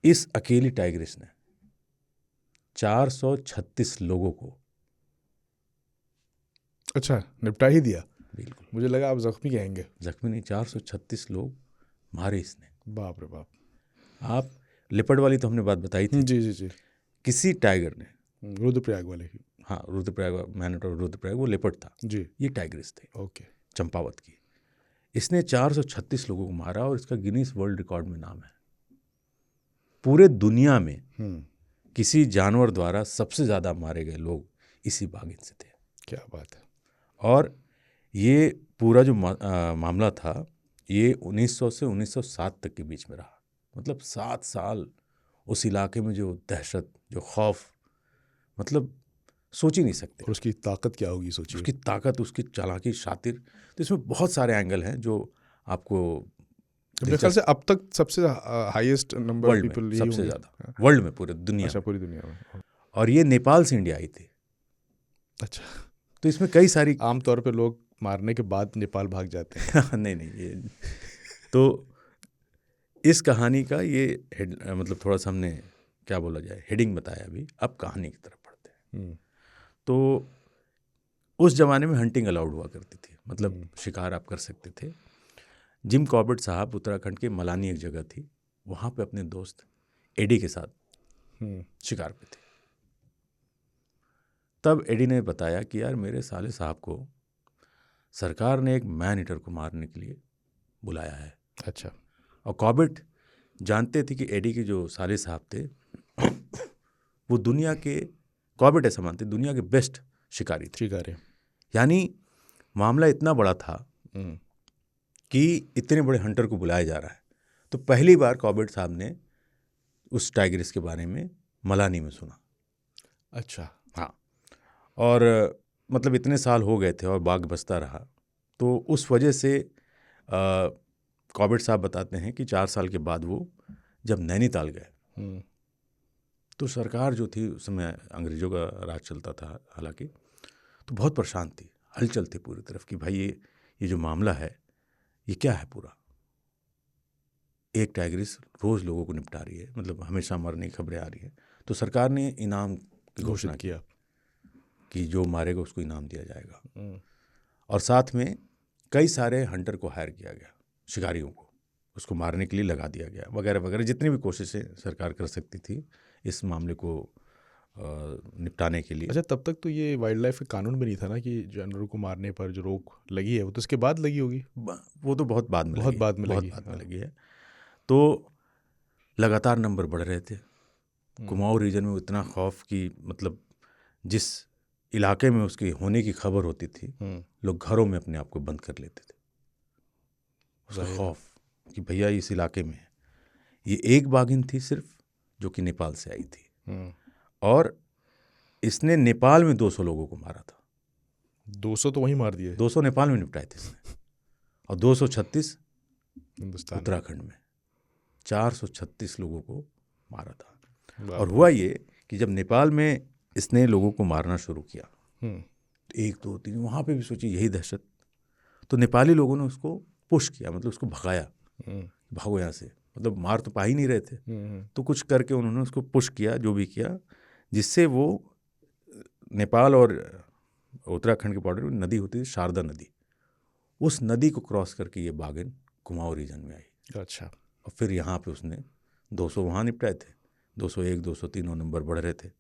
इस अकेली टाइग्रिस ने 436 लोगों को अच्छा निपटा ही दिया। बिल्कुल मुझे लगा आप जख्मी कहेंगे। जख्मी नहीं, 436 लोग मारे इसने। बाप रे बाप। आप लिपट वाली तो हमने बात बताई थी। जी जी जी। किसी टाइगर ने, रुद्रप्रयाग वाले की। हाँ रुद्रप्रयाग, मैनोटोर रुद्रप्रयाग वो लिपट था, जी। ये टाइग्रिस थे ओके। चंपावत की। इसने 436 लोगों को मारा और इसका गिनीज वर्ल्ड रिकॉर्ड में नाम है। पूरे दुनिया में किसी जानवर द्वारा सबसे ज़्यादा मारे गए लोग इसी बाघिन से थे। क्या बात है। और ये पूरा जो मामला था ये 1900 से 1907 तक के बीच में रहा। मतलब 7 साल उस इलाके में जो दहशत, जो खौफ, मतलब सोच ही नहीं सकते। और उसकी ताकत क्या होगी सोचिए। उसकी ताकत, उसकी चालाकी, शातिर। तो इसमें बहुत सारे एंगल हैं जो आपको मेरे ख्याल से अब तक सबसे हाईएस्ट नंबर ऑफ वर्ल्ड में पीपल यही सबसे होंगे। ज़्यादा, वर्ल्ड में, पूरे दुनिया अच्छा में। पूरी दुनिया में। और ये नेपाल से इंडिया आई थी। अच्छा। तो इसमें कई सारी आमतौर पे लोग मारने के बाद नेपाल भाग जाते हैं। नहीं नहीं, ये तो इस कहानी का ये मतलब थोड़ा सा हमने क्या बोला जाए, हेडिंग बताया अभी। अब कहानी की तरफ बढ़ते हैं। तो उस जमाने में हंटिंग अलाउड हुआ करती थी, मतलब शिकार आप कर सकते थे। जिम कॉर्बेट साहब उत्तराखंड के मलानी एक जगह थी, वहाँ पे अपने दोस्त एडी के साथ शिकार पे थे। तब एडी ने बताया कि यार मेरे साले साहब को सरकार ने एक मैन ईटर को मारने के लिए बुलाया है। अच्छा। और कॉर्बेट जानते थे कि एडी के जो साले साहब थे वो दुनिया के, कॉर्बेट ऐसा मानते, दुनिया के बेस्ट शिकारी थे। शिकारी। यानी मामला इतना बड़ा था कि इतने बड़े हंटर को बुलाया जा रहा है। तो पहली बार कॉर्बेट साहब ने उस टाइग्रिस के बारे में मलानी में सुना। अच्छा। हाँ, और मतलब इतने साल हो गए थे और बाघ बचता रहा, तो उस वजह से कॉर्बेट साहब बताते हैं कि 4 साल के बाद वो जब नैनीताल गए तो सरकार जो थी उस समय अंग्रेज़ों का राज चलता था हालांकि, तो बहुत परेशान थी, हलचल थी पूरी तरफ कि भाई ये जो मामला है ये क्या है पूरा। एक टाइग्रिस रोज़ लोगों को निपटा रही है, मतलब हमेशा मरने की खबरें आ रही हैं। तो सरकार ने इनाम की घोषणा किया कि जो मारेगा उसको इनाम दिया जाएगा। और साथ में कई सारे हंटर को हायर किया गया, शिकारियों को उसको मारने के लिए लगा दिया गया, वगैरह वगैरह, जितनी भी कोशिशें सरकार कर सकती थी इस मामले को निपटाने के लिए। अच्छा तब तक तो ये वाइल्ड लाइफ का कानून भी नहीं था ना कि जानवरों को मारने पर जो रोक लगी है वो तो उसके बाद लगी होगी। वो तो बहुत बाद में बहुत लगी, बाद में बहुत लगी। बाद में लगी है। तो लगातार नंबर बढ़ रहे थे कुमाऊं रीजन में। इतना खौफ कि मतलब जिस इलाके में उसके होने की खबर होती थी लोग घरों में अपने आप को बंद कर लेते थे, उसका खौफ कि भैया इस इलाके में है। ये एक बाघिन थी सिर्फ जो कि नेपाल से आई थी, और इसने नेपाल में 200 लोगों को मारा था। 200 तो वहीं मार दिए। 200 नेपाल में निपटाए थे इसने, और 236 हिंदुस्तान उत्तराखंड में। 436 लोगों को मारा था। और में। हुआ ये कि जब नेपाल में इसने लोगों को मारना शुरू किया तो 1 2 3 वहाँ पे भी सोचिए यही दहशत। तो नेपाली लोगों ने उसको पुश किया, मतलब उसको भगाया, भागो यहाँ से, मतलब मार तो पा ही नहीं रहे थे। तो कुछ करके उन्होंने उसको पुश किया, जो भी किया, जिससे वो नेपाल और उत्तराखंड के बॉर्डर में नदी होती थी शारदा नदी, उस नदी को क्रॉस करके ये बाघिन कुमाऊं रीजन में आई। अच्छा। और फिर यहाँ पे उसने 200 वहाँ निपटाए थे, 201 203 और नंबर बढ़ रहे थे।